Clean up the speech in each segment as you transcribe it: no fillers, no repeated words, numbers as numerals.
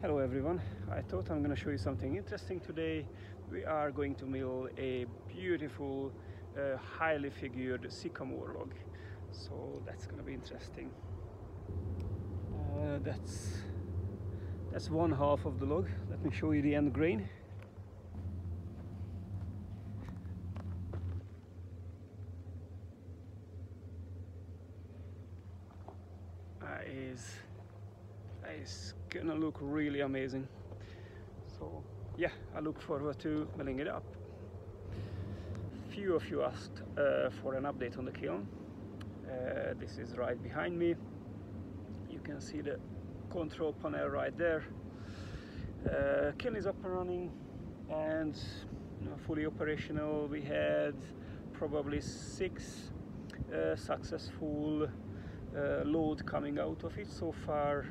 Hello everyone, I thought I'm going to show you something interesting today. We are going to mill a beautiful, highly figured sycamore log. So that's going to be interesting. That's one half of the log. Let me show you the end grain. It's gonna look really amazing. So yeah, I look forward to milling it up. Few of you asked for an update on the kiln. This is right behind me. You can see the control panel right there. Kiln is up and running and fully operational. We had probably 6 successful load coming out of it so far.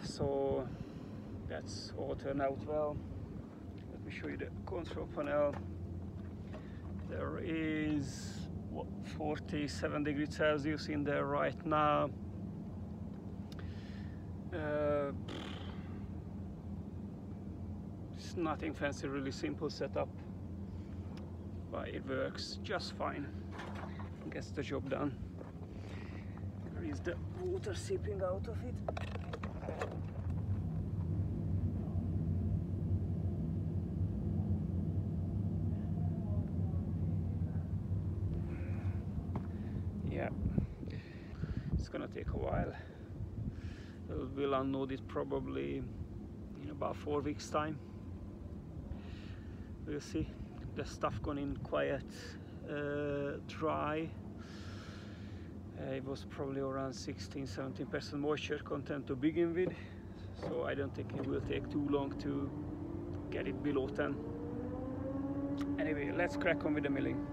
So that's all turned out well. Let me show you the control panel. There is 47 degrees Celsius in there right now. It's nothing fancy, really simple setup, but it works just fine. Gets the job done. There is the water seeping out of it. Yeah, it's gonna take a while. We'll unload it probably in about 4 weeks time. We'll see. The stuff gone in quite dry. It was probably around 16–17% moisture content to begin with, so I don't think it will take too long to get it below 10. Anyway, let's crack on with the milling.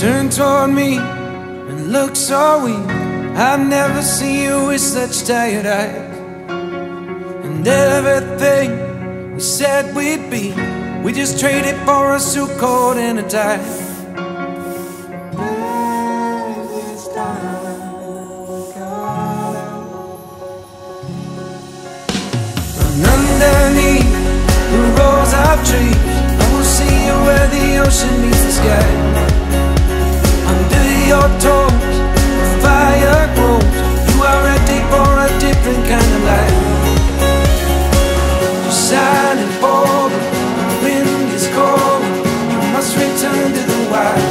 Turn toward me and look so weak. I've never seen you with such tired eyes. And everything we said we'd be, we just traded for a suit coat and a tie. And underneath the rows of trees, I will see you where the ocean meets the sky. Under your toes, the fire grows. You are ready for a different kind of life. You're silent for the wind is cold. You must return to the wild.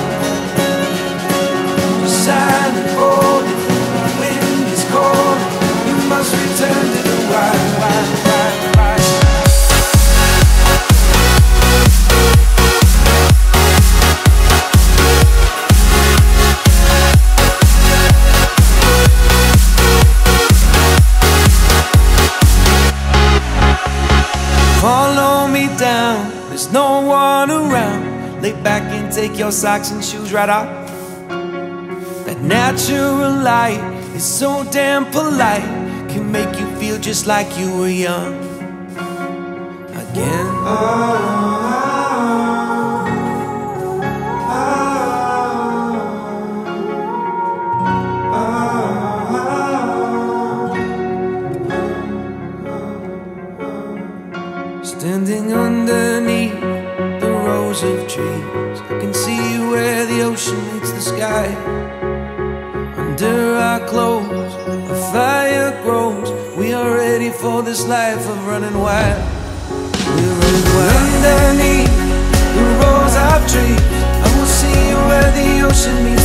You're silent for the wind is cold. You must return to the wild, wild, wild, wild. Follow me down, there's no one around. Lay back and take your socks and shoes right off. That natural light is so damn polite, can make you feel just like you were young again. standing underneath the rows of trees. I can see where the ocean meets the sky. Under our clothes, a fire grows. We are ready for this life of running wild. We're running wild underneath the rows of trees. I will see where the ocean meets